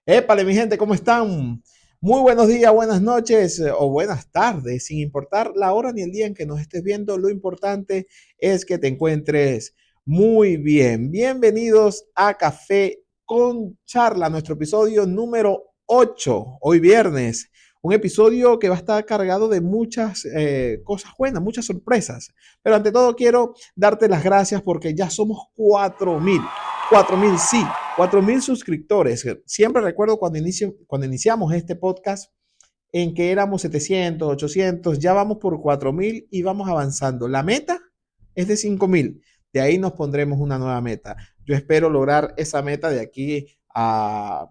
Épale, mi gente, ¿cómo están? Muy buenos días, buenas noches o buenas tardes, sin importar la hora ni el día en que nos estés viendo, lo importante es que te encuentres muy bien. Bienvenidos a Café con Charla, nuestro episodio número 8, hoy viernes. Un episodio que va a estar cargado de muchas cosas buenas, muchas sorpresas. Pero ante todo quiero darte las gracias porque ya somos 4,000, sí, 4,000 suscriptores. Siempre recuerdo cuando iniciamos este podcast en que éramos 700, 800, ya vamos por 4,000 y vamos avanzando. La meta es de 5,000. De ahí nos pondremos una nueva meta. Yo espero lograr esa meta de aquí al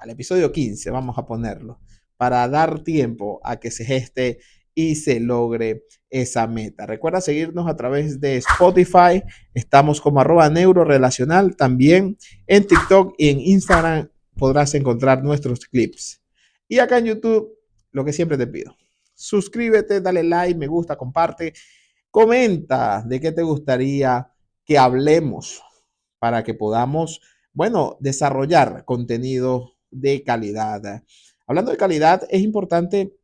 episodio 15, vamos a ponerlo, para dar tiempo a que se geste y se logre esa meta. Recuerda seguirnos a través de Spotify. Estamos como @neurorelacional. También en TikTok y en Instagram podrás encontrar nuestros clips. Y acá en YouTube, lo que siempre te pido. Suscríbete, dale like, me gusta, comparte, comenta de qué te gustaría que hablemos para que podamos, bueno, desarrollar contenido de calidad. Hablando de calidad, es importante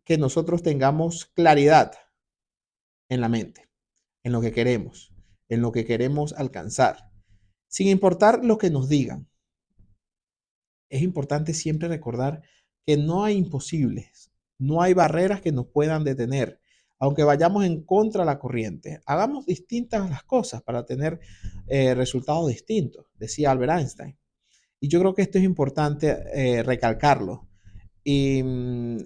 que nosotros tengamos claridad en la mente, en lo que queremos alcanzar, sin importar lo que nos digan. Es importante siempre recordar que no hay imposibles, no hay barreras que nos puedan detener. Aunque vayamos en contra de la corriente, hagamos distintas las cosas para tener resultados distintos, decía Albert Einstein. Y yo creo que esto es importante recalcarlo. Y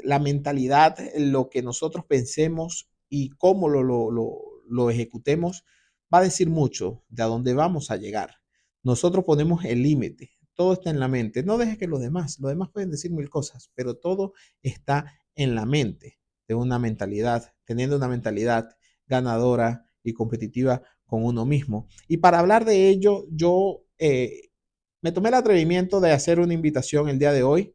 la mentalidad, lo que nosotros pensemos y cómo lo ejecutemos, va a decir mucho de a dónde vamos a llegar. Nosotros ponemos el límite, todo está en la mente. No dejes que los demás pueden decir mil cosas, pero todo está en la mente de una mentalidad, teniendo una mentalidad ganadora y competitiva con uno mismo. Y para hablar de ello, yo me tomé el atrevimiento de hacer una invitación el día de hoy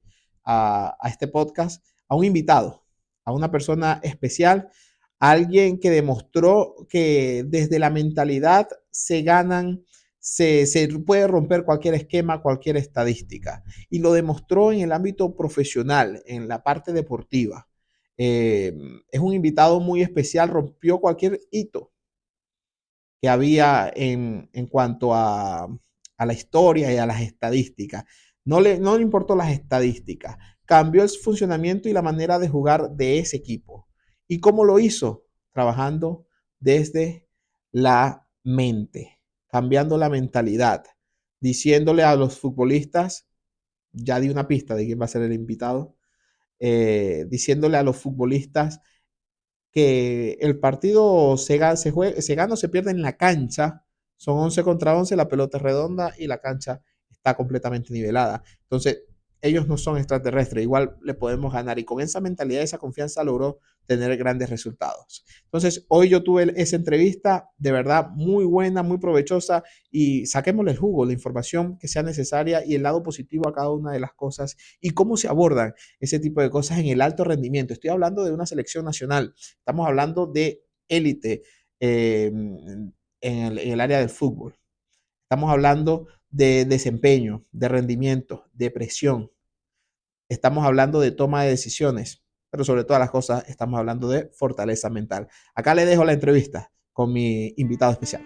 a este podcast, a un invitado, a una persona especial, a alguien que demostró que desde la mentalidad se ganan, se puede romper cualquier esquema, cualquier estadística. Y lo demostró en el ámbito profesional, en la parte deportiva. Es un invitado muy especial, rompió cualquier hito que había en cuanto a la historia y a las estadísticas. No le importó las estadísticas, cambió el funcionamiento y la manera de jugar de ese equipo. ¿Y cómo lo hizo? Trabajando desde la mente, cambiando la mentalidad, diciéndole a los futbolistas, ya di una pista de quién va a ser el invitado, diciéndole a los futbolistas que el partido se gana o se pierde en la cancha. Son 11 contra 11, la pelota es redonda y la cancha está completamente nivelada. Entonces, ellos no son extraterrestres, igual le podemos ganar. Y con esa mentalidad, esa confianza logró tener grandes resultados. Entonces, hoy yo tuve esa entrevista de verdad muy buena, muy provechosa y saquémosle el jugo, la información que sea necesaria y el lado positivo a cada una de las cosas y cómo se abordan ese tipo de cosas en el alto rendimiento. Estoy hablando de una selección nacional. Estamos hablando de élite en el área del fútbol. Estamos hablando de desempeño, de rendimiento, de presión. Estamos hablando de toma de decisiones, pero sobre todas las cosas estamos hablando de fortaleza mental. Acá le dejo la entrevista con mi invitado especial.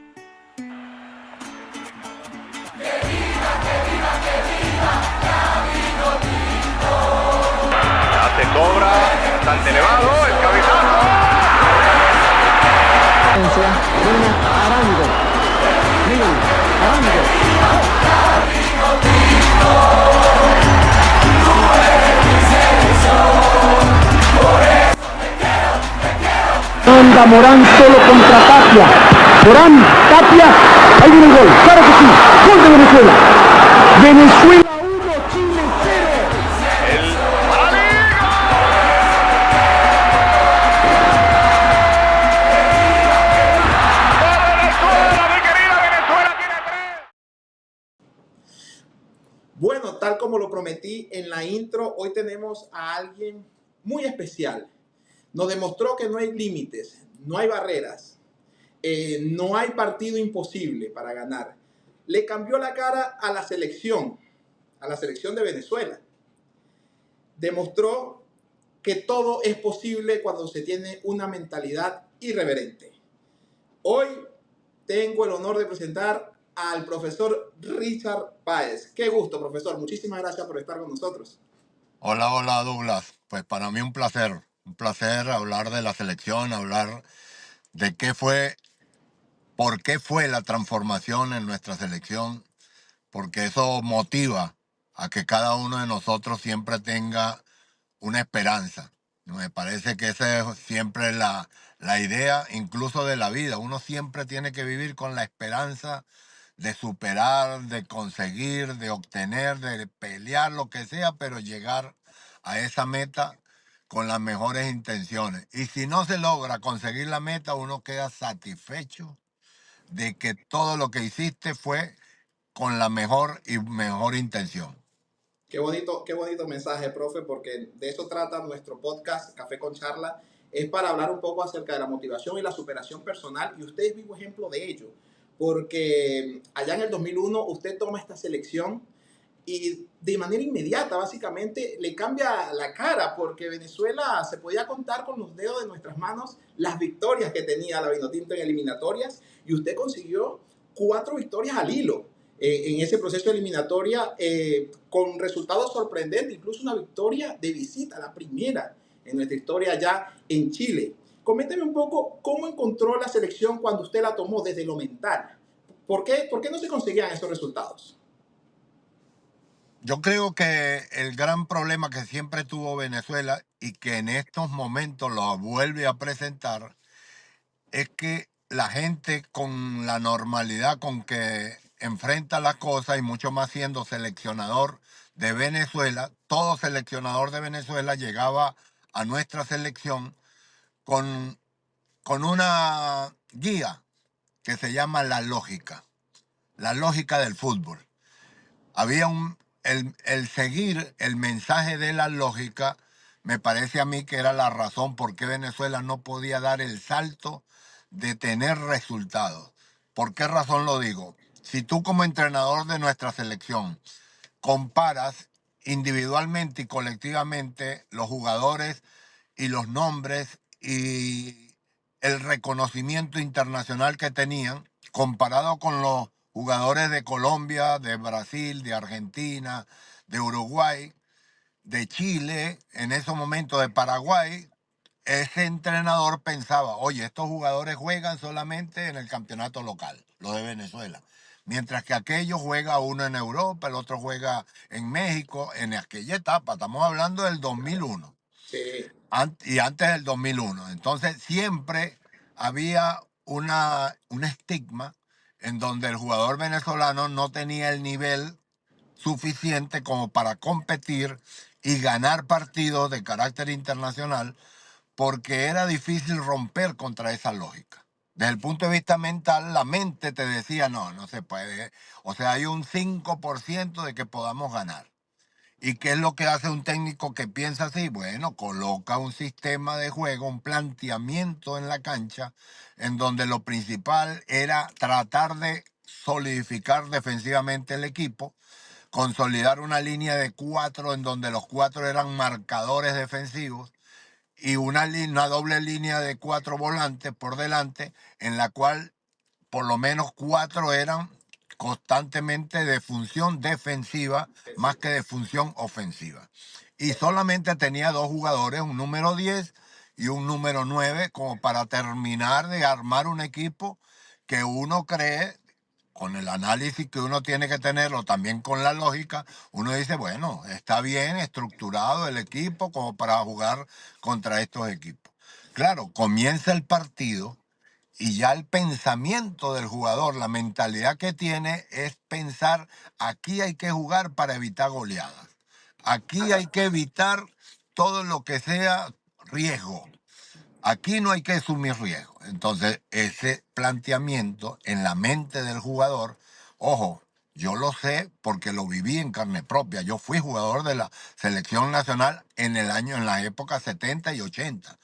Ya se cobra, bastante elevado, el cabezazo. Arango. Miren, Arango. Anda Morán solo contra Tapia. Morán, Tapia. Ahí viene el gol. Claro que sí. Gol de Venezuela. Venezuela 1, Chile 0. El amigo. ¡Gol Venezuela, mi querida Venezuela! Tiene 3. Bueno, tal como lo prometí en la intro, hoy tenemos a alguien muy especial. Nos demostró que no hay límites, no hay barreras, no hay partido imposible para ganar. Le cambió la cara a la selección de Venezuela. demostró que todo es posible cuando se tiene una mentalidad irreverente. Hoy tengo el honor de presentar al profesor Richard Páez. Qué gusto, profesor. Muchísimas gracias por estar con nosotros. Hola, hola Douglas. Pues para mí un placer hablar de la selección, hablar de por qué fue la transformación en nuestra selección, porque eso motiva a que cada uno de nosotros siempre tenga una esperanza. Me parece que esa es siempre la idea, incluso de la vida. Uno siempre tiene que vivir con la esperanza de superar, de conseguir, de obtener, de pelear, lo que sea, pero llegar a esa meta con las mejores intenciones. Y si no se logra conseguir la meta, uno queda satisfecho de que todo lo que hiciste fue con la mejor intención. Qué bonito mensaje, profe, porque de eso trata nuestro podcast Café con Charla. Es para hablar un poco acerca de la motivación y la superación personal, y usted es vivo ejemplo de ello, porque allá en el 2001 usted toma esta selección y de manera inmediata, básicamente, le cambia la cara, porque Venezuela se podía contar con los dedos de nuestras manos las victorias que tenía la Vinotinto en eliminatorias, y usted consiguió 4 victorias al hilo en ese proceso de eliminatoria, con resultados sorprendentes, incluso una victoria de visita, la primera en nuestra historia allá en Chile. Coménteme un poco cómo encontró la selección cuando usted la tomó desde lo mental. ¿Por qué no se conseguían esos resultados? Yo creo que el gran problema que siempre tuvo Venezuela y que en estos momentos lo vuelve a presentar es que la gente con la normalidad con que enfrenta las cosas y mucho más siendo seleccionador de Venezuela, todo seleccionador de Venezuela llegaba a nuestra selección con, con una guía que se llama la lógica del fútbol. Había el seguir el mensaje de la lógica, me parece a mí que era la razón por qué Venezuela no podía dar el salto de tener resultados. ¿Por qué razón lo digo? Si tú como entrenador de nuestra selección comparas individualmente y colectivamente los jugadores y los nombres y el reconocimiento internacional que tenían, comparado con los jugadores de Colombia, de Brasil, de Argentina, de Uruguay, de Chile, en ese momento de Paraguay, ese entrenador pensaba, oye, estos jugadores juegan solamente en el campeonato local, lo de Venezuela. Mientras que aquello juega uno en Europa, el otro juega en México, en aquella etapa, estamos hablando del 2001 Sí. y antes del 2001. Entonces siempre había un estigma en donde el jugador venezolano no tenía el nivel suficiente como para competir y ganar partidos de carácter internacional porque era difícil romper contra esa lógica. Desde el punto de vista mental, la mente te decía, no, no se puede. O sea, hay un 5% de que podamos ganar. ¿Y qué es lo que hace un técnico que piensa así? Bueno, coloca un sistema de juego, un planteamiento en la cancha, en donde lo principal era tratar de solidificar defensivamente el equipo, consolidar una línea de 4 en donde los 4 eran marcadores defensivos y una doble línea de 4 volantes por delante, en la cual por lo menos 4 eran constantemente de función defensiva más que de función ofensiva. Y solamente tenía 2 jugadores, un número 10 y un número 9, como para terminar de armar un equipo que uno cree, con el análisis que uno tiene que tenerlo, también con la lógica, uno dice, bueno, está bien estructurado el equipo como para jugar contra estos equipos. Claro, comienza el partido y ya el pensamiento del jugador, la mentalidad que tiene es pensar, aquí hay que jugar para evitar goleadas. Aquí hay que evitar todo lo que sea riesgo. Aquí no hay que asumir riesgo. Entonces, ese planteamiento en la mente del jugador, ojo, yo lo sé porque lo viví en carne propia. Yo fui jugador de la selección nacional en las épocas 70 y 80.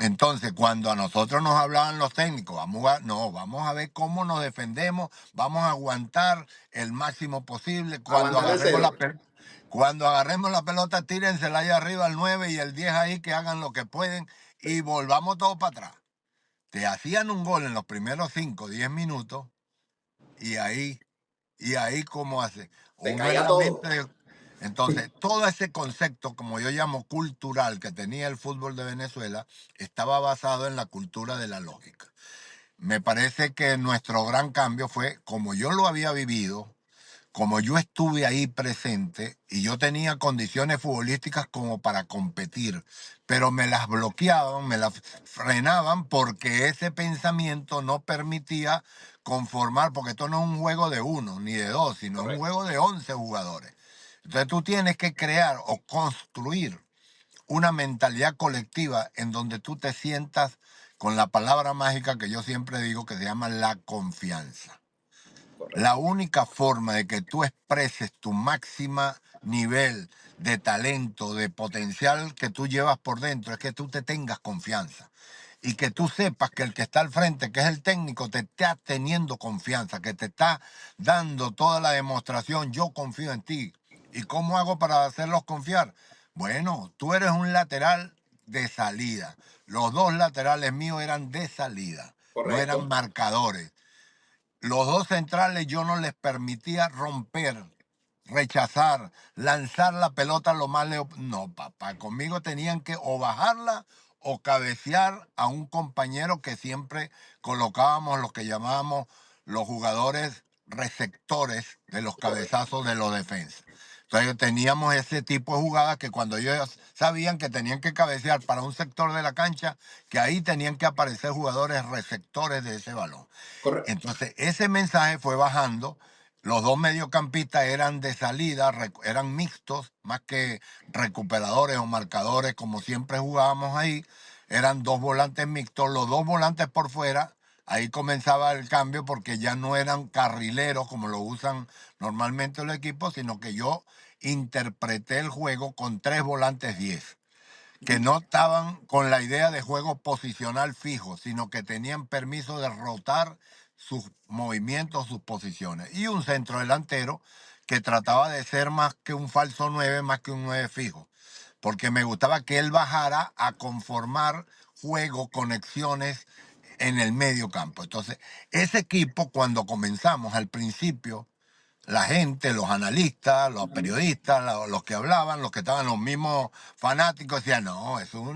Entonces, cuando a nosotros nos hablaban los técnicos, vamos a ver cómo nos defendemos, vamos a aguantar el máximo posible. Cuando Aguantar el agarremos cero. Cuando agarremos la pelota, tírensela ahí arriba al 9 y el 10 ahí, que hagan lo que pueden y volvamos todos para atrás. Te hacían un gol en los primeros 5, 10 minutos y ahí cómo hace. Se Uno en caía la todo. mente. Entonces, todo ese concepto, como yo llamo cultural, que tenía el fútbol de Venezuela, estaba basado en la cultura de la lógica. Me parece que nuestro gran cambio fue, como yo lo había vivido, como yo estuve ahí presente y yo tenía condiciones futbolísticas como para competir, pero me las bloqueaban, me las frenaban porque ese pensamiento no permitía conformar, porque esto no es un juego de uno ni de dos, sino es un Correcto. juego de 11 jugadores. Entonces tú tienes que crear o construir una mentalidad colectiva en donde tú te sientas con la palabra mágica que yo siempre digo que se llama la confianza. La Correcto. única forma de que tú expreses tu máxima nivel de talento, de potencial que tú llevas por dentro, es que tú te tengas confianza. Y que tú sepas que el que está al frente, que es el técnico, te está teniendo confianza, que te está dando toda la demostración, yo confío en ti. ¿Y cómo hago para hacerlos confiar? Bueno, tú eres un lateral de salida. Los dos laterales míos eran de salida, no eran Correcto. marcadores. Los dos centrales yo no les permitía romper, rechazar, lanzar la pelota lo más lejos. No, papá, conmigo tenían que o bajarla o cabecear a un compañero que siempre colocábamos lo que llamábamos los jugadores receptores de los Correcto. cabezazos de los defensas. Entonces teníamos ese tipo de jugadas que cuando ellos sabían que tenían que cabecear para un sector de la cancha, que ahí tenían que aparecer jugadores receptores de ese balón. Correcto. Entonces, ese mensaje fue bajando. Los dos mediocampistas eran de salida, eran mixtos, más que recuperadores o marcadores, como siempre jugábamos ahí. Eran dos volantes mixtos, los dos volantes por fuera. Ahí comenzaba el cambio porque ya no eran carrileros como lo usan normalmente los equipos, sino que yo interpreté el juego con tres volantes 10 que no estaban con la idea de juego posicional fijo, sino que tenían permiso de rotar sus movimientos, sus posiciones. Y un centro delantero que trataba de ser más que un falso 9, más que un 9 fijo, porque me gustaba que él bajara a conformar juego, conexiones en el medio campo. Entonces, ese equipo, cuando comenzamos al principio, la gente, los analistas, los periodistas, los que hablaban, los que estaban los mismos fanáticos, decían, no, eso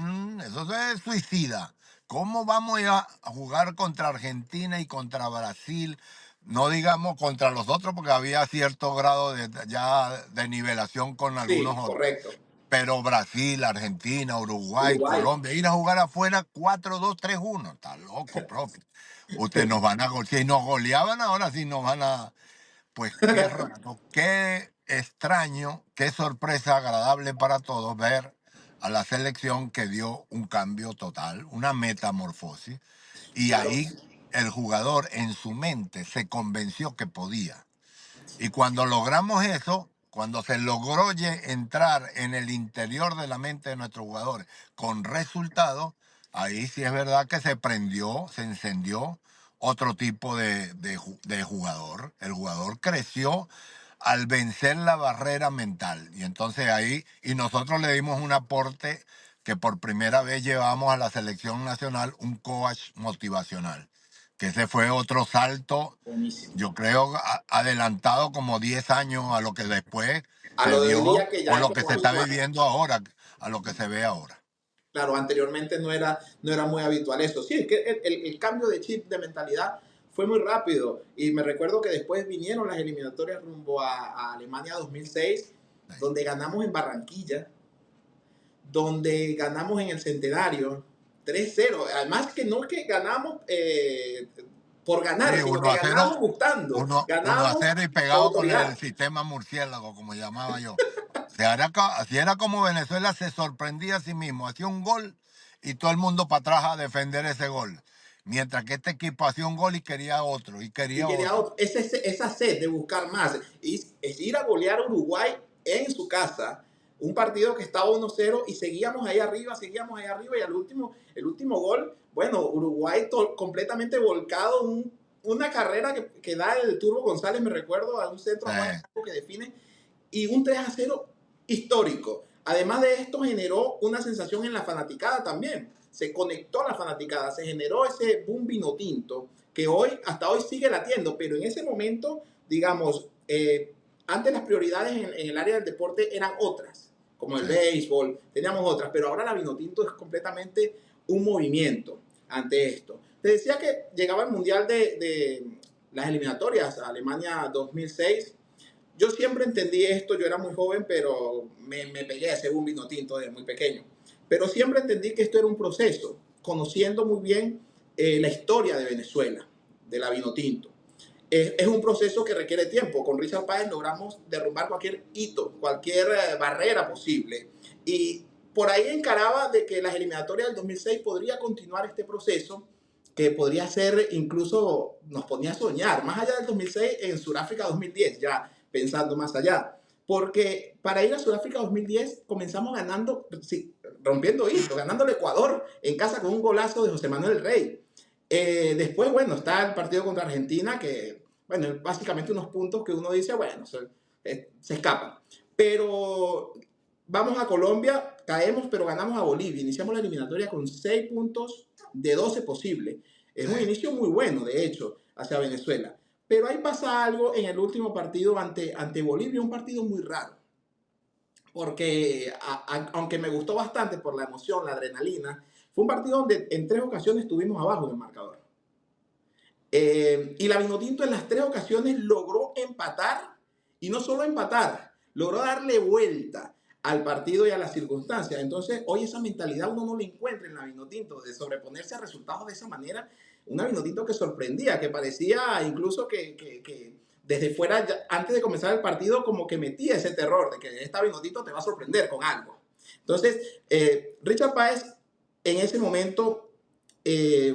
es suicida. ¿Cómo vamos a jugar contra Argentina y contra Brasil? No digamos contra los otros, porque había cierto grado ya de nivelación con algunos Sí, otros. correcto. Pero Brasil, Argentina, Uruguay, Uruguay. Colombia, ir a jugar afuera 4-2-3-1. Está loco, profe. Ustedes nos van a golear. Si nos goleaban, ahora sí nos van a. Pues qué raro, qué extraño, qué sorpresa agradable para todos ver a la selección que dio un cambio total, una metamorfosis, y Claro. ahí el jugador en su mente se convenció que podía. Y cuando logramos eso, cuando se logró entrar en el interior de la mente de nuestros jugadores con resultados, ahí sí es verdad que se prendió, se encendió otro tipo de jugador. El jugador creció al vencer la barrera mental. Y entonces ahí, y nosotros le dimos un aporte que por primera vez llevamos a la selección nacional un coach motivacional. Que ese fue otro salto, Buenísimo. yo creo, adelantado como 10 años a lo que después A se lo de hoy dio día que o ya es lo que como se está habitual. viviendo ahora, a lo que se ve ahora. Claro, anteriormente no era muy habitual eso. Sí, es que el cambio de chip, de mentalidad, fue muy rápido. Y me recuerdo que después vinieron las eliminatorias rumbo a Alemania 2006, Sí. donde ganamos en Barranquilla, donde ganamos en el Centenario 3-0. Además que no es que ganamos por Sí, ganar, sino uno que a ganamos cero, gustando. uno a Ganamos cero y por pegado con el autoridad. sistema murciélago, como llamaba yo. Así era como Venezuela se sorprendía a sí mismo. Hacía un gol y todo el mundo para atrás a defender ese gol. Mientras que este equipo hacía un gol y quería otro, y Y quería quería otro. esa sed de buscar más. Y es ir a golear a Uruguay en su casa. Un partido que estaba 1-0 y seguíamos ahí arriba y el último gol, bueno, Uruguay completamente volcado, una carrera que da el Turbo González, me recuerdo, a un centro a Juan Sí. que define, y un 3-0 histórico. Además de esto, generó una sensación en la fanaticada también. Se conectó la fanaticada, se generó ese boom vino tinto que hoy, hasta hoy sigue latiendo, pero en ese momento, digamos, antes las prioridades en el área del deporte eran otras, como el béisbol, teníamos otras, pero ahora la vino tinto es completamente un movimiento ante esto. Te decía que llegaba el Mundial de las eliminatorias a Alemania 2006. Yo siempre entendí esto, yo era muy joven, pero me pegué a ese boom vino tinto desde muy pequeño. Pero siempre entendí que esto era un proceso, conociendo muy bien la historia de Venezuela, de la vino tinto. Es un proceso que requiere tiempo. Con Richard Páez logramos derrumbar cualquier hito, cualquier barrera posible. Y por ahí encaraba de que las eliminatorias del 2006 podría continuar este proceso, que podría ser incluso, nos ponía a soñar, más allá del 2006, en Sudáfrica 2010, ya pensando más allá. Porque para ir a Sudáfrica 2010 comenzamos ganando, sí, rompiendo hitos, ganando el Ecuador en casa con un golazo de José Manuel Rey. Después, bueno, está el partido contra Argentina, que, bueno, básicamente unos puntos que uno dice, bueno, se escapan. Pero vamos a Colombia, caemos, pero ganamos a Bolivia. Iniciamos la eliminatoria con 6 puntos de 12 posibles. Es un inicio muy bueno, de hecho, hacia Venezuela. Pero ahí pasa algo en el último partido ante Bolivia, un partido muy raro. Porque aunque me gustó bastante por la emoción, la adrenalina, fue un partido donde en 3 ocasiones estuvimos abajo del marcador. Y la Vinotinto en las 3 ocasiones logró empatar, y no solo empatar, logró darle vuelta al partido y a las circunstancias. Entonces, hoy esa mentalidad uno no la encuentra en la Vinotinto, de sobreponerse a resultados de esa manera. Una Vinotinto que sorprendía, que parecía incluso que desde fuera, antes de comenzar el partido, como que metía ese terror de que esta Vinotinto te va a sorprender con algo. Entonces, Richard Páez, en ese momento,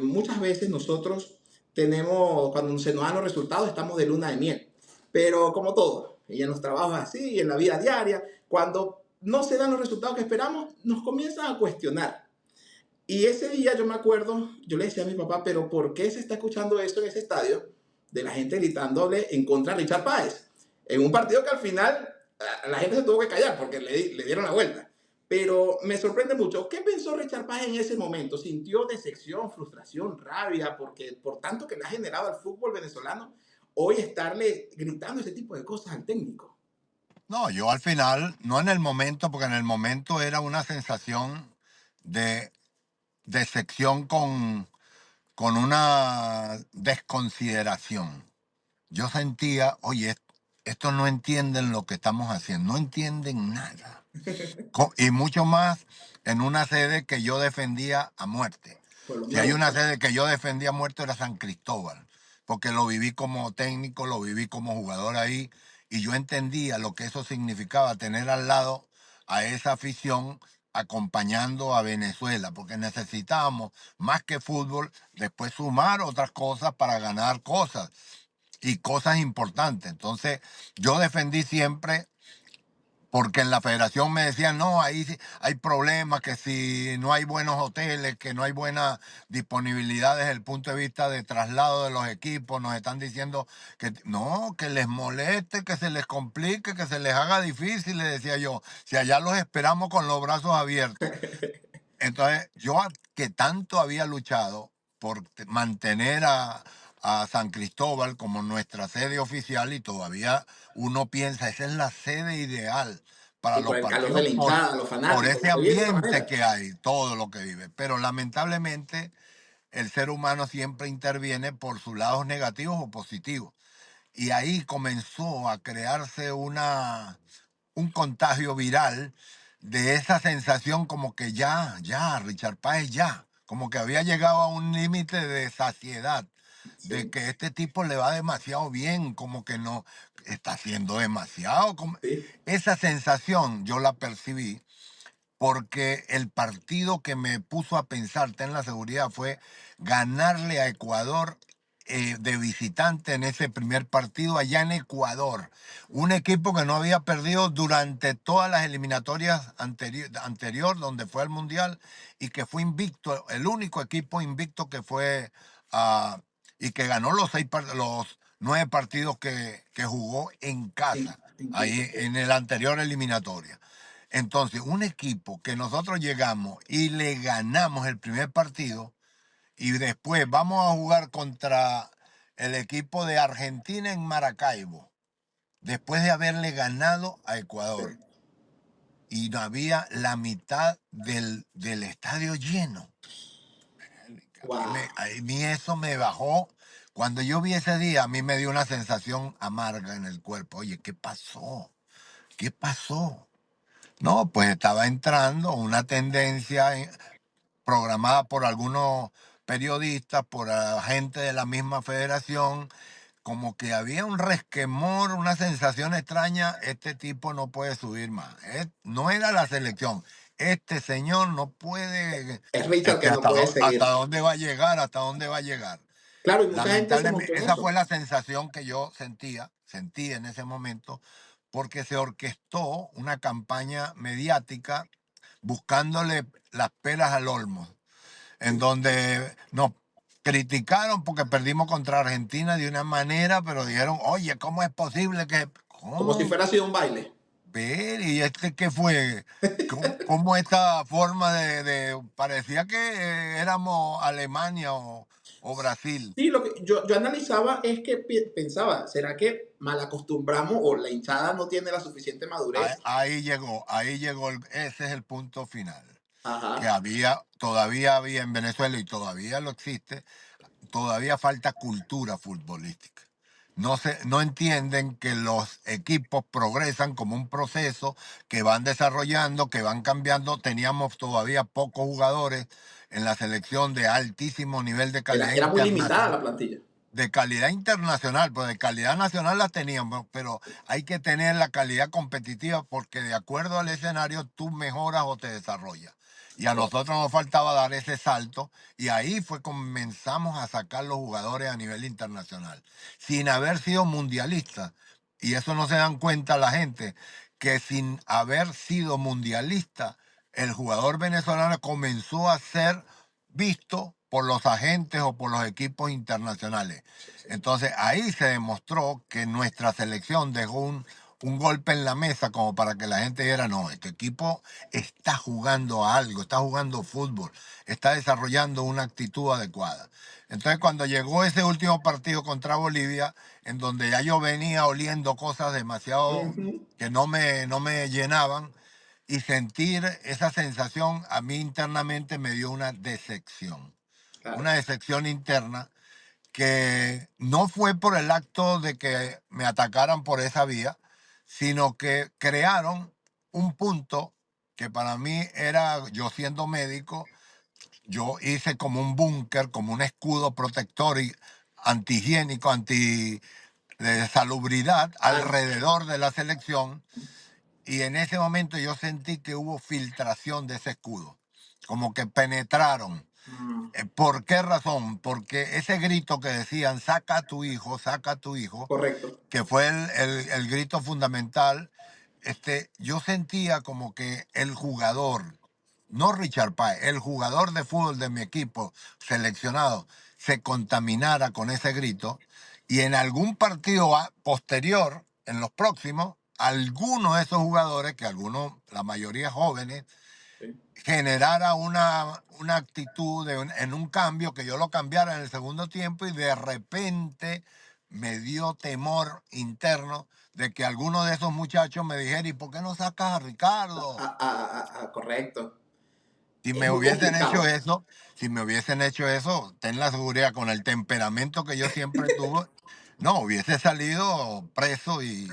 muchas veces nosotros tenemos, cuando se nos dan los resultados, estamos de luna de miel. Pero como todo, y en los trabajos así, y en la vida diaria, cuando no se dan los resultados que esperamos, nos comienzan a cuestionar. Y ese día yo me acuerdo, yo le decía a mi papá, pero ¿por qué se está escuchando esto en ese estadio? De la gente gritándole en contra de Richard Páez. En un partido que al final la gente se tuvo que callar porque le dieron la vuelta. Pero me sorprende mucho. ¿Qué pensó Richard Páez en ese momento? ¿Sintió decepción, frustración, rabia? Porque por tanto que le ha generado al fútbol venezolano, hoy estarle gritando ese tipo de cosas al técnico. No, yo al final, no en el momento, porque en el momento era una sensación de decepción con una desconsideración. Yo sentía, oye, estos no entienden lo que estamos haciendo, no entienden nada. Y mucho más en una sede que yo defendía a muerte. Si hay una sede que yo defendía a muerte era San Cristóbal, porque lo viví como técnico, lo viví como jugador ahí, y yo entendía lo que eso significaba tener al lado a esa afición acompañando a Venezuela, porque necesitábamos más que fútbol, después sumar otras cosas para ganar cosas y cosas importantes. Entonces, yo defendí siempre, porque en la federación me decían, no, ahí hay problemas, que si no hay buenos hoteles, que no hay buena disponibilidad desde el punto de vista de traslado de los equipos, nos están diciendo que no, que les moleste, que se les complique, que se les haga difícil, le decía yo, si allá los esperamos con los brazos abiertos. Entonces, yo que tanto había luchado por mantener a San Cristóbal como nuestra sede oficial, y todavía uno piensa, esa es la sede ideal para los partidos, por ese ambiente que hay, todo lo que vive. Pero lamentablemente el ser humano siempre interviene por sus lados negativos o positivos. Y ahí comenzó a crearse un contagio viral de esa sensación como que ya, Richard Páez ya, como que había llegado a un límite de saciedad, de que este tipo le va demasiado bien, como que no está haciendo demasiado. Esa sensación yo la percibí porque el partido que me puso a pensar, ten la seguridad, fue ganarle a Ecuador de visitante en ese primer partido allá en Ecuador. Un equipo que no había perdido durante todas las eliminatorias anterior donde fue al Mundial, y que fue invicto, el único equipo invicto que fue y que ganó los 9 partidos que jugó en casa, ahí en el anterior eliminatoria. Entonces, un equipo que nosotros llegamos y le ganamos el primer partido y después vamos a jugar contra el equipo de Argentina en Maracaibo, después de haberle ganado a Ecuador Sí. y no había la mitad del estadio lleno. Wow. A mí eso me bajó. Cuando yo vi ese día, a mí me dio una sensación amarga en el cuerpo. Oye, ¿qué pasó? ¿Qué pasó? No, pues estaba entrando una tendencia programada por algunos periodistas, por gente de la misma federación, como que había un resquemor, una sensación extraña, este tipo no puede subir más. No era la selección. Este señor no puede, Es Richard que no hasta, puede hasta seguir. dónde va a llegar, hasta dónde va a llegar. Claro, y mucha gente se Lamentablemente, montó en esa fue eso. la sensación que yo sentí en ese momento, porque se orquestó una campaña mediática buscándole las peras al olmo, en Sí. donde nos criticaron porque perdimos contra Argentina de una manera, pero dijeron, oye, ¿cómo es posible que... Como si ¿Cómo? fuera sido un baile. Ver, ¿y este qué fue? ¿Cómo esta forma parecía que éramos Alemania o Brasil? Sí, lo que yo analizaba es que pensaba, ¿será que mal acostumbramos o la hinchada no tiene la suficiente madurez? Ahí llegó, ese es el punto final. Que Ajá. todavía había en Venezuela y todavía lo existe, todavía falta cultura futbolística. No entienden que los equipos progresan como un proceso, que van desarrollando, que van cambiando. Teníamos todavía pocos jugadores en la selección de altísimo nivel Era muy limitada la plantilla. de calidad internacional, pues de calidad nacional la teníamos, pero hay que tener la calidad competitiva porque de acuerdo al escenario tú mejoras o te desarrollas. Y a nosotros nos faltaba dar ese salto y ahí fue comenzamos a sacar los jugadores a nivel internacional, sin haber sido mundialistas. Y eso no se dan cuenta la gente, que sin haber sido mundialista, el jugador venezolano comenzó a ser visto por los agentes o por los equipos internacionales. Sí, sí. Entonces ahí se demostró que nuestra selección dejó un golpe en la mesa como para que la gente dijera, no, este equipo está jugando a algo, está jugando fútbol, está desarrollando una actitud adecuada. Entonces cuando llegó ese último partido contra Bolivia, en donde ya yo venía oliendo cosas demasiado Ujú. que no me llenaban, y sentir esa sensación a mí internamente me dio Claro. una decepción interna que no fue por el acto de que me atacaran por esa vía, sino que crearon un punto que para mí era, yo siendo médico, yo hice como un búnker, como un escudo protector y antihigiénico, de salubridad Ah, alrededor de la selección, y en ese momento yo sentí que hubo filtración de ese escudo, como que penetraron. mm, ¿Por qué razón? Porque ese grito que decían, saca a tu hijo, correcto. que fue el grito fundamental, yo sentía como que el jugador, no Richard Páez, el jugador de fútbol de mi equipo seleccionado, se contaminara con ese grito y en algún partido posterior, en los próximos, algunos de esos jugadores, que algunos, la mayoría jóvenes, Sí. generara una actitud en un cambio, que yo lo cambiara en el segundo tiempo y de repente me dio temor interno de que alguno de esos muchachos me dijera, ¿y por qué no sacas a Ricardo? Correcto. Si Es me muy hubiesen hecho complicado. eso, si me hubiesen hecho eso, ten la seguridad, con el temperamento que yo siempre tuve, no, hubiese salido preso y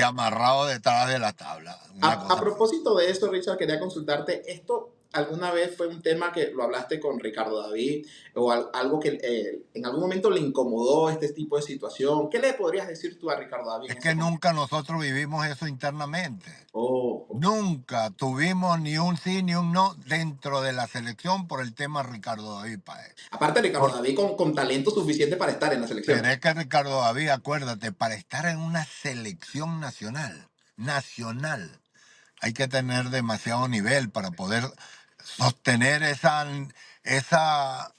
amarrado detrás de la tabla, una A cosa así. propósito de eso, Richard, quería consultarte, ¿esto alguna vez fue un tema que lo hablaste con Ricardo David o algo que en algún momento le incomodó este tipo de situación? ¿Qué le podrías decir tú a Ricardo David Es en ese que momento? nunca nosotros vivimos eso internamente. Oh, ok. Nunca tuvimos ni un sí ni un no dentro de la selección por el tema Ricardo David Páez. Aparte, Ricardo Por- David con talento suficiente para estar en la selección. pero es que Ricardo David, acuérdate, para estar en una selección nacional, hay que tener demasiado nivel para poder sostener esa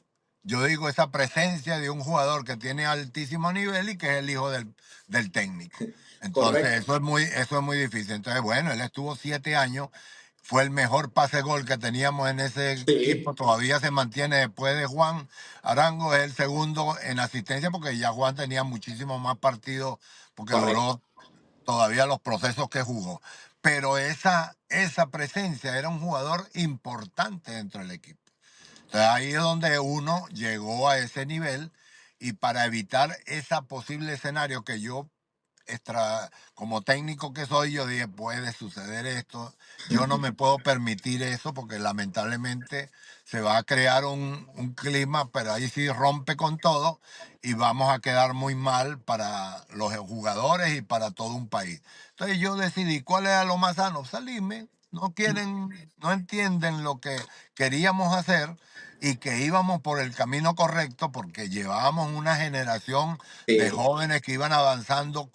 yo digo, esa presencia de un jugador que tiene altísimo nivel y que es el hijo del técnico. Entonces, Correcto. eso es muy difícil. Entonces, bueno, él estuvo 7 años, fue el mejor pase-gol que teníamos en ese equipo, Sí, todavía se mantiene después de Juan Arango, es el segundo en asistencia, porque ya Juan tenía muchísimos más partidos, porque correcto. duró todavía los procesos que jugó. Pero esa presencia era un jugador importante dentro del equipo. Entonces ahí es donde uno llegó a ese nivel y para evitar ese posible escenario que yo como técnico que soy, yo dije, puede suceder esto, yo no me puedo permitir eso porque lamentablemente se va a crear un clima, pero ahí sí rompe con todo y vamos a quedar muy mal para los jugadores y para todo un país. Entonces yo decidí cuál era lo más sano, salirme, no quieren, no entienden lo que queríamos hacer y que íbamos por el camino correcto porque llevábamos una generación de Sí, jóvenes que iban avanzando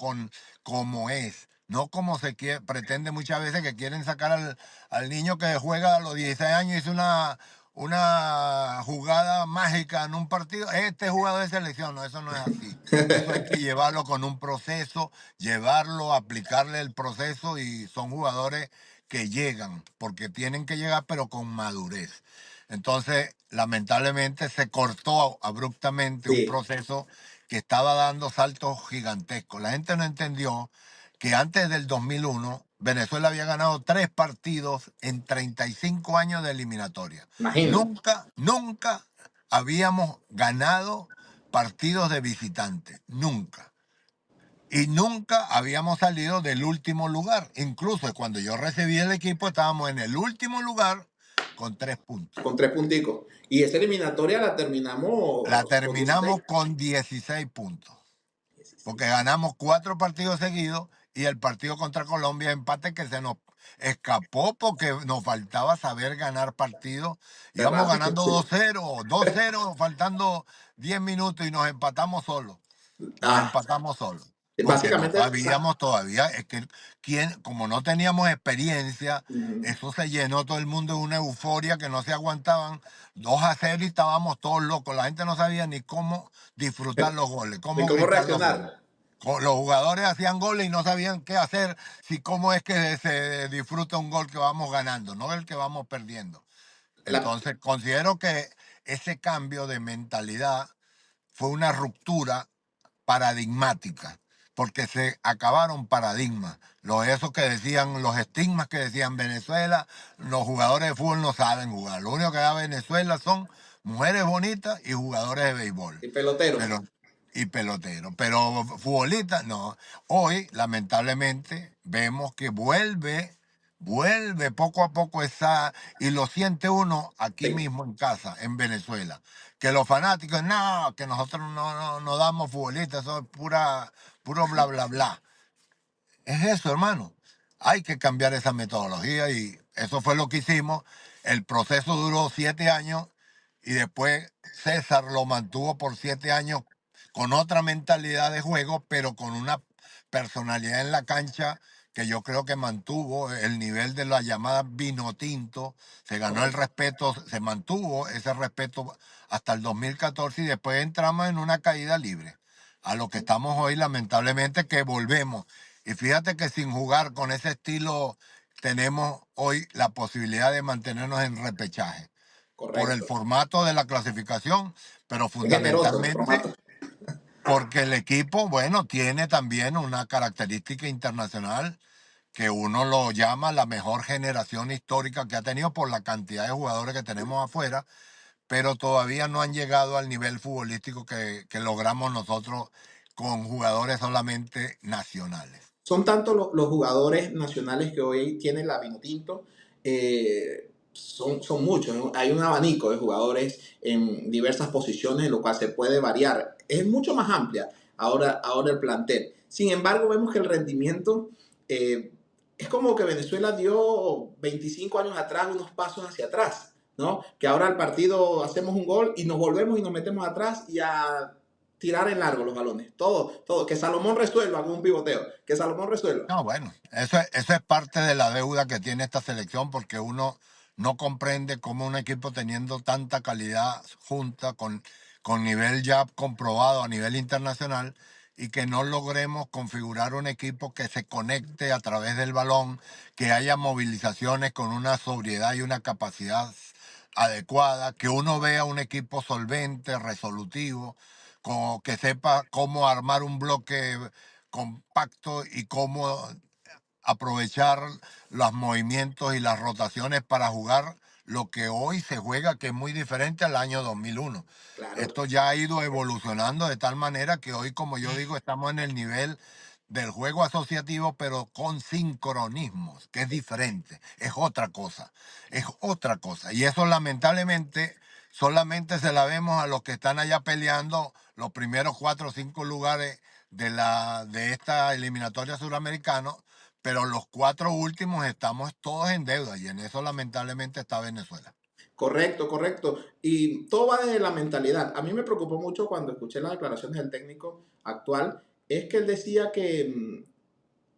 como es, no como pretende muchas veces que quieren sacar al niño que juega a los 16 años y hizo una jugada mágica en un partido. Este jugador de selección, no, eso no es así. Eso hay que llevarlo con un proceso, llevarlo, aplicarle el proceso y son jugadores que llegan, porque tienen que llegar pero con madurez. Entonces, lamentablemente se cortó abruptamente un sí. proceso que estaba dando saltos gigantescos. La gente no entendió que antes del 2001 Venezuela había ganado 3 partidos en 35 años de eliminatoria. Imagínate. Nunca habíamos ganado partidos de visitante. Nunca. Y nunca habíamos salido del último lugar. Incluso cuando yo recibí el equipo estábamos en el último lugar con 3 puntos. Con 3 punticos. Y esa eliminatoria la La terminamos con 16. terminamos con 16 puntos. Porque 16. ganamos 4 partidos seguidos y el partido contra Colombia empate que se nos escapó porque nos faltaba saber ganar partidos. Qué Íbamos rápido, ganando sí. 2-0, faltando 10 minutos y nos empatamos solos. Nos Ah, empatamos solos. Porque no básicamente, sabíamos todavía, es que como no teníamos experiencia, ujú. eso se llenó todo el mundo de una euforia que no se aguantaban. 2-0 y estábamos todos locos. La gente no sabía ni cómo disfrutar los goles, ¿Y cómo cómo gritar los goles. reaccionar? Los jugadores hacían goles y no sabían qué hacer, si cómo es que se disfruta un gol que vamos ganando, no el que vamos perdiendo. La- Entonces, considero que ese cambio de mentalidad fue una ruptura paradigmática, porque se acabaron paradigmas. Esos que decían, los estigmas que decían Venezuela, los jugadores de fútbol no saben jugar. Lo único que da Venezuela son mujeres bonitas y jugadores de béisbol. y peloteros. Pero, y peloteros. Pero futbolistas, no. Hoy, lamentablemente, vemos que vuelve poco a poco y lo siente uno aquí Sí. mismo en casa, en Venezuela. Que los fanáticos, no, que nosotros no damos futbolistas, eso es puro bla, bla, bla. Es eso, hermano. Hay que cambiar esa metodología y eso fue lo que hicimos. El proceso duró 7 años y después César lo mantuvo por 7 años con otra mentalidad de juego, pero con una personalidad en la cancha que yo creo que mantuvo el nivel de la llamada vino tinto, se ganó el Correcto. respeto, se mantuvo ese respeto hasta el 2014 y después entramos en una caída libre. A lo que estamos hoy, lamentablemente, que volvemos. Y fíjate que sin jugar con ese estilo tenemos hoy la posibilidad de mantenernos en repechaje por el Correcto. formato de la clasificación, pero Es generoso el fundamentalmente formato. porque el equipo, bueno, tiene también una característica internacional que uno lo llama la mejor generación histórica que ha tenido por la cantidad de jugadores que tenemos afuera, pero todavía no han llegado al nivel futbolístico que logramos nosotros con jugadores solamente nacionales. Son tantos los jugadores nacionales que hoy tiene la Vinotinto, son muchos, ¿no? Hay un abanico de jugadores en diversas posiciones, en lo cual se puede variar. Es mucho más amplia ahora el plantel. Sin embargo, vemos que el rendimiento es como que Venezuela dio 25 años atrás unos pasos hacia atrás, ¿no? Que ahora el partido hacemos un gol y nos volvemos y nos metemos atrás y a tirar en largo los balones. Todo. Que Salomón resuelva con un pivoteo. Que Salomón resuelva. No, bueno, eso es parte de la deuda que tiene esta selección porque uno no comprende cómo un equipo teniendo tanta calidad junta, con nivel ya comprobado a nivel internacional, y que no logremos configurar un equipo que se conecte a través del balón, que haya movilizaciones con una sobriedad y una capacidad adecuada, que uno vea un equipo solvente, resolutivo, que sepa cómo armar un bloque compacto y cómo aprovechar los movimientos y las rotaciones para jugar lo que hoy se juega, que es muy diferente al año 2001. Claro. Esto ya ha ido evolucionando de tal manera que hoy, como yo digo, estamos en el nivel del juego asociativo, pero con sincronismos, que es diferente, es otra cosa, es otra cosa. Y eso lamentablemente solamente se la vemos a los que están allá peleando los primeros 4 o 5 lugares de esta eliminatoria suramericana, pero los 4 últimos estamos todos en deuda y en eso lamentablemente está Venezuela. Correcto, correcto. Y todo va desde la mentalidad. A mí me preocupó mucho cuando escuché las declaraciones del técnico actual, es que él decía que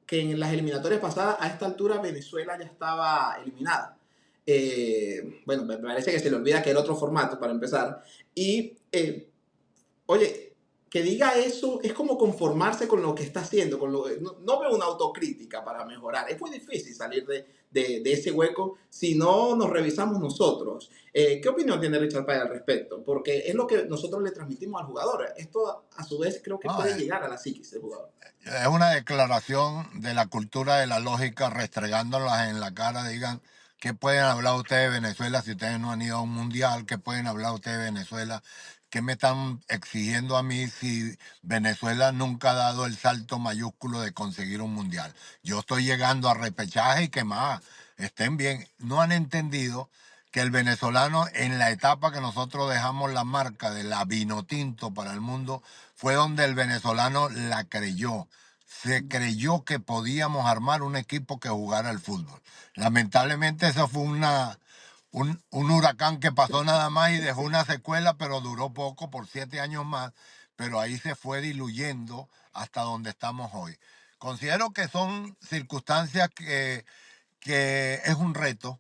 en las eliminatorias pasadas, a esta altura, Venezuela ya estaba eliminada. Bueno, me parece que se le olvida que era otro formato para empezar. Y oye, que diga eso es como conformarse con lo que está haciendo, no veo una autocrítica para mejorar. Es muy difícil salir de ese hueco si no nos revisamos nosotros. ¿Qué opinión tiene Richard Pay al respecto? Porque es lo que nosotros le transmitimos al jugador. Esto, a su vez, creo que No, puede llegar a la psiquis del jugador. es una declaración de la cultura de la lógica, restregándolas en la cara. Digan, ¿qué pueden hablar ustedes de Venezuela si ustedes no han ido a un mundial? ¿Qué pueden hablar ustedes de Venezuela? ¿Qué me están exigiendo a mí si Venezuela nunca ha dado el salto mayúsculo de conseguir un mundial? Yo estoy llegando a repechaje y que más, estén bien. No han entendido que el venezolano, en la etapa que nosotros dejamos la marca de la Vinotinto para el mundo, fue donde el venezolano la creyó. Se creyó que podíamos armar un equipo que jugara al fútbol. Lamentablemente eso fue un huracán que pasó nada más y dejó una secuela, pero duró poco, por 7 años más, pero ahí se fue diluyendo hasta donde estamos hoy. Considero que son circunstancias que es un reto,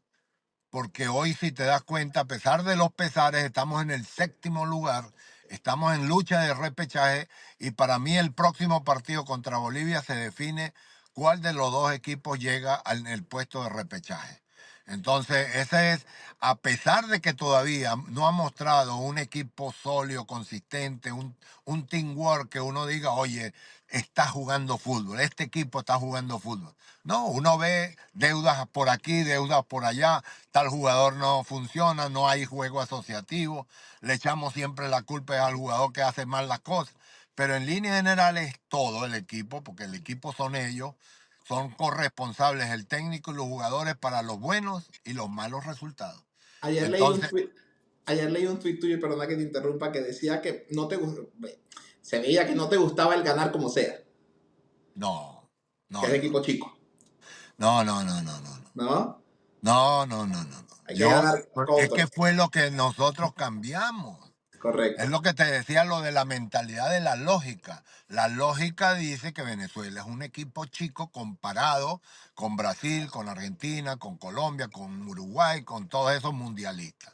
porque hoy, si te das cuenta, a pesar de los pesares, estamos en el 7.º lugar, estamos en lucha de repechaje, y para mí el próximo partido contra Bolivia se define cuál de los dos equipos llega al el puesto de repechaje. Entonces, ese es, a pesar de que todavía no ha mostrado un equipo sólido, consistente, un teamwork que uno diga, oye, está jugando fútbol, este equipo está jugando fútbol. No, uno ve deudas por aquí, deudas por allá, tal jugador no funciona, no hay juego asociativo, le echamos siempre la culpa al jugador que hace mal las cosas, pero en línea general es todo el equipo, porque el equipo son ellos, son corresponsables el técnico y los jugadores para los buenos y los malos resultados. Ayer leí un Entonces, tweet, ayer leí un tweet tuyo, perdona que te interrumpa, que decía que no te se veía que no te gustaba el ganar como sea, no, que no, es de no, equipo chico, no, no, no, no, no, no. ¿no? No, no, no, no, no. Hay que ganar con Es que todo. fue lo que nosotros cambiamos. Es Correcto. lo que te decía, lo de la mentalidad de la lógica. La lógica dice que Venezuela es un equipo chico comparado con Brasil, con Argentina, con Colombia, con Uruguay, con todos esos mundialistas.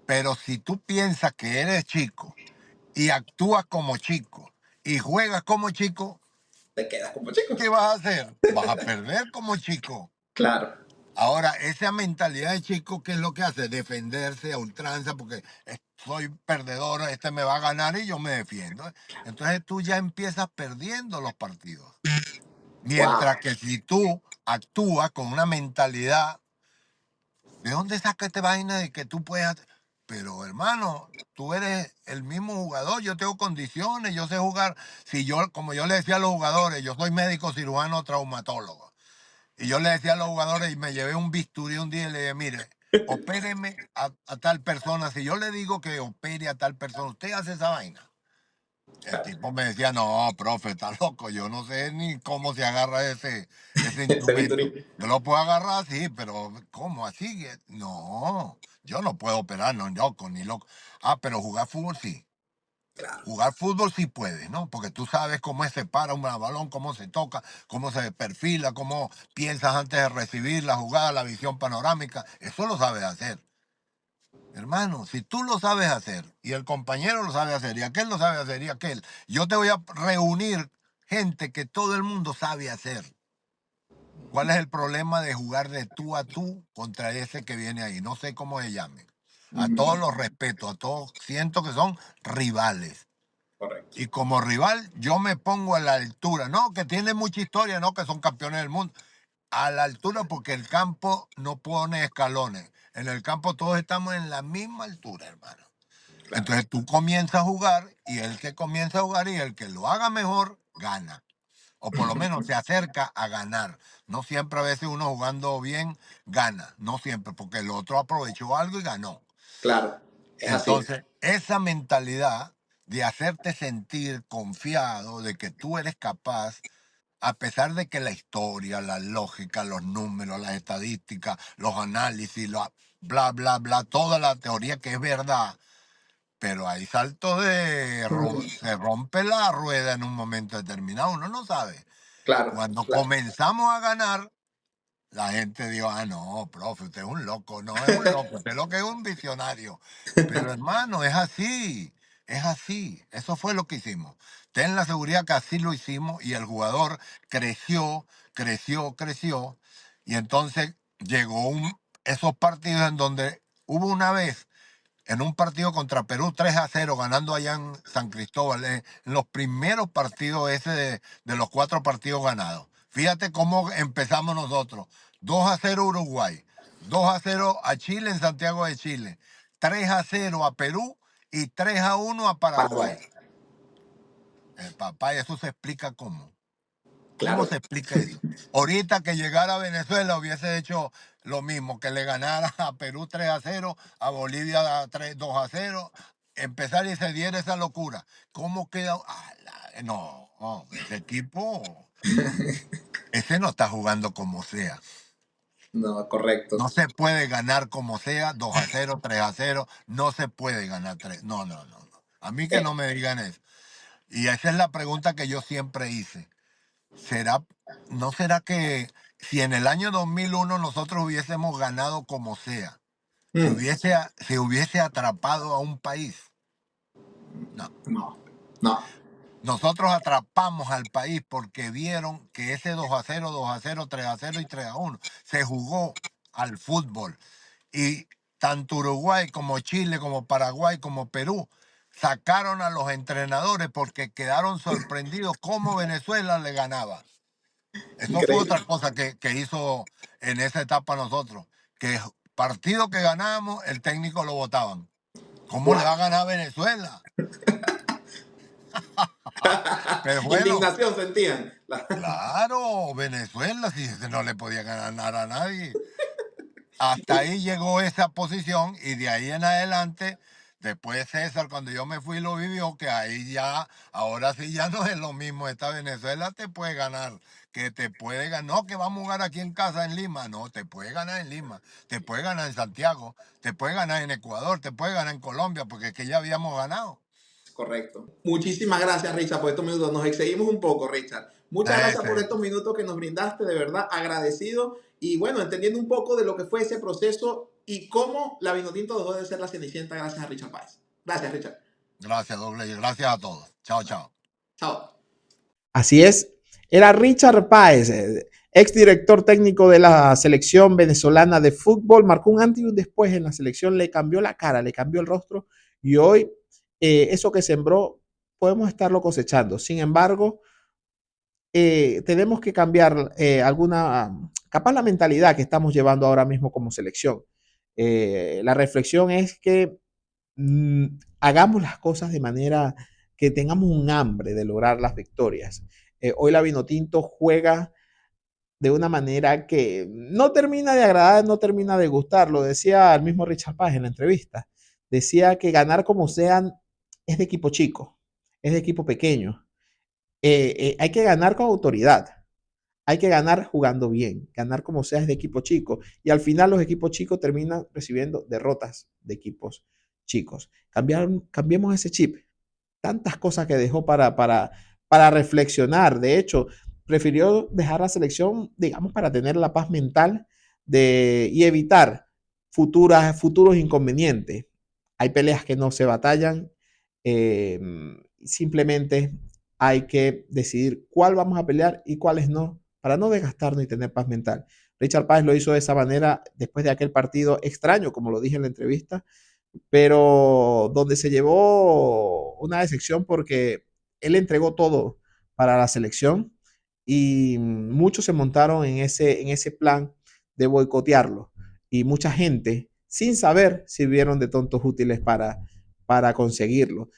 Pero si tú piensas que eres chico y actúas como chico y juegas como chico, Te quedas como chico. ¿qué vas a hacer? Vas a perder como chico. Claro. Ahora, esa mentalidad de chico, ¿qué es lo que hace? Defenderse a ultranza porque soy perdedor, este me va a ganar y yo me defiendo. Entonces tú ya empiezas perdiendo los partidos. Wow. Mientras que si tú actúas con una mentalidad, ¿de dónde saca esta vaina de que tú puedes? Pero hermano, tú eres el mismo jugador, yo tengo condiciones, yo sé jugar. Si yo, como yo le decía a los jugadores, yo soy médico cirujano traumatólogo. Y yo le decía a los jugadores, y me llevé un bisturí un día y le dije, mire, opéreme a tal persona. Si yo le digo que opere a tal persona, usted hace esa vaina. El tipo me decía, no, profe, está loco, yo no sé ni cómo se agarra ese Ese instrumento. Vitorino. Yo lo puedo agarrar, sí, pero ¿cómo así? No, yo no puedo operar, no, loco, ni loco. Ah, pero jugar fútbol sí. Claro. Jugar fútbol sí puedes, ¿no? Porque tú sabes cómo se para un balón, cómo se toca, cómo se perfila, cómo piensas antes de recibir la jugada, la visión panorámica. Eso lo sabes hacer. Hermano, si tú lo sabes hacer y el compañero lo sabe hacer y aquel lo sabe hacer y aquel, yo te voy a reunir gente que todo el mundo sabe hacer. ¿Cuál es el problema de jugar de tú a tú contra ese que viene ahí? No sé cómo se llame. A todos los respeto, a todos siento que son rivales. Correcto. Y como rival, yo me pongo a la altura. No, que tiene mucha historia, no, que son campeones del mundo. A la altura porque el campo no pone escalones. En el campo todos estamos en la misma altura, hermano. Claro. Entonces tú comienzas a jugar y el que comienza a jugar y el que lo haga mejor, gana. O por lo menos se acerca a ganar. No siempre a veces uno jugando bien gana. No siempre, porque el otro aprovechó algo y ganó. Claro. Es así. Entonces, esa mentalidad de hacerte sentir confiado de que tú eres capaz, a pesar de que la historia, la lógica, los números, las estadísticas, los análisis, bla, bla, bla, toda la teoría que es verdad, pero hay saltos se rompe la rueda en un momento determinado, uno no sabe. Claro. Cuando Claro. comenzamos a ganar, la gente dijo, ah, no, profe, usted es un loco. No es un loco, usted lo que es un visionario. Pero hermano, es así, es así. Eso fue lo que hicimos. Ten la seguridad que así lo hicimos y el jugador creció, creció, creció. Y entonces llegó esos partidos en donde hubo una vez en un partido contra Perú 3-0 ganando allá en San Cristóbal, en los primeros partidos ese de los 4 partidos ganados. Fíjate cómo empezamos nosotros. 2-0 Uruguay, 2-0 a Chile en Santiago de Chile, 3-0 a Perú y 3-1 a Paraguay. Paraguay. Papá, eso se explica cómo. ¿Cómo Claro. se explica eso? Ahorita que llegara a Venezuela hubiese hecho lo mismo, que le ganara a Perú 3-0, a Bolivia 2-0, empezar y se diera esa locura. ¿Cómo queda? No, no, ese equipo, ese no está jugando como sea. No, correcto. No se puede ganar como sea, 2-0, 3-0, no se puede ganar 3. No, no, no, no. A mí que no me digan eso. Y esa es la pregunta que yo siempre hice. ¿Será, no será que si en el año 2001 nosotros hubiésemos ganado como sea, Mm, se hubiese atrapado a un país? No. no. No. Nosotros atrapamos al país porque vieron que ese 2-0, 2-0, 3-0 y 3-1 se jugó al fútbol. Y tanto Uruguay como Chile, como Paraguay, como Perú sacaron a los entrenadores porque quedaron sorprendidos cómo Venezuela le ganaba. Eso fue Increíble. otra cosa que hizo en esa etapa nosotros, que partido que ganábamos, el técnico lo votaban. ¿Cómo le va a Wow. ganar a Venezuela? Pero bueno, Indignación sentían. claro, Venezuela, si no le podía ganar a nadie. Hasta ahí llegó esa posición y de ahí en adelante, después César, cuando yo me fui, lo vivió, que ahí ya, ahora sí ya no es lo mismo. Esta Venezuela te puede ganar, que te puede ganar, no que vamos a jugar aquí en casa en Lima, no, te puede ganar en Lima, te puede ganar en Santiago, te puede ganar en Ecuador, te puede ganar en Colombia, porque es que ya habíamos ganado. Correcto. Muchísimas gracias, Richard, por estos minutos. Nos excedimos un poco, Richard. Muchas gracias por Ese, estos minutos que nos brindaste, de verdad, agradecido. Y bueno, entendiendo un poco de lo que fue ese proceso y cómo la Vinotinto dejó de ser la Cenicienta gracias a Richard Páez. Gracias, Richard. gracias, doble, gracias a todos. Chao, chao. Chao. Así es, era Richard Páez, exdirector técnico de la selección venezolana de fútbol, marcó un antes y un después en la selección, le cambió la cara, le cambió el rostro y hoy eso que sembró podemos estarlo cosechando. Sin embargo, tenemos que cambiar capaz la mentalidad que estamos llevando ahora mismo como selección. La reflexión es que hagamos las cosas de manera que tengamos un hambre de lograr las victorias. Hoy la Vinotinto juega de una manera que no termina de agradar, no termina de gustar. Lo decía el mismo Richard Paz en la entrevista. Decía que ganar como sean es de equipo chico, es de equipo pequeño. Hay que ganar con autoridad. Hay que ganar jugando bien, ganar como sea es de equipo chico. Y al final los equipos chicos terminan recibiendo derrotas de equipos chicos. Cambiemos ese chip. tantas cosas que dejó para reflexionar. De hecho, prefirió dejar la selección, digamos, para tener la paz mental y evitar futuros inconvenientes. Hay peleas que no se batallan, simplemente hay que decidir cuál vamos a pelear y cuáles no, para no desgastarnos y tener paz mental. Richard Páez lo hizo de esa manera después de aquel partido extraño, como lo dije en la entrevista, pero donde se llevó una decepción porque él entregó todo para la selección y muchos se montaron en ese plan de boicotearlo y mucha gente sin saber sirvieron de tontos útiles para conseguirlo.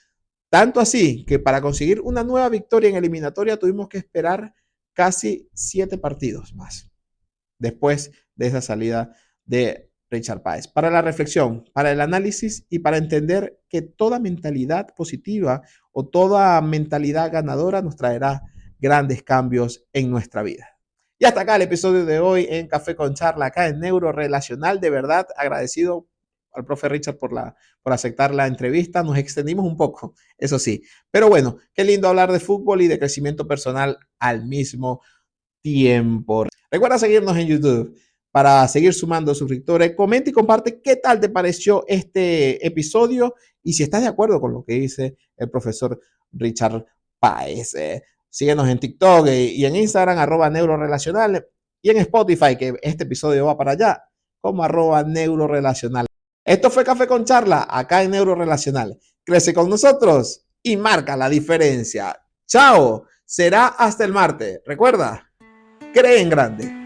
Tanto así que para conseguir una nueva victoria en eliminatoria tuvimos que esperar casi 7 partidos más después de esa salida de Richard Páez. Para la reflexión, para el análisis y para entender que toda mentalidad positiva o toda mentalidad ganadora nos traerá grandes cambios en nuestra vida. Y hasta acá el episodio de hoy en Café con Charla, acá en Neurorelacional. De verdad, agradecido al profe Richard por aceptar la entrevista. Nos extendimos un poco, eso sí. Pero bueno, qué lindo hablar de fútbol y de crecimiento personal al mismo tiempo. Recuerda seguirnos en YouTube para seguir sumando suscriptores. Comenta y comparte qué tal te pareció este episodio y si estás de acuerdo con lo que dice el profesor Richard Páez. Síguenos en TikTok y en Instagram, @neurorelacional, y en Spotify, que este episodio va para allá, como @neurorelacional. Esto fue Café con Charla, acá en Neurorelacional. Crece con nosotros y marca la diferencia. Chao, será hasta el martes. Recuerda, cree en grande.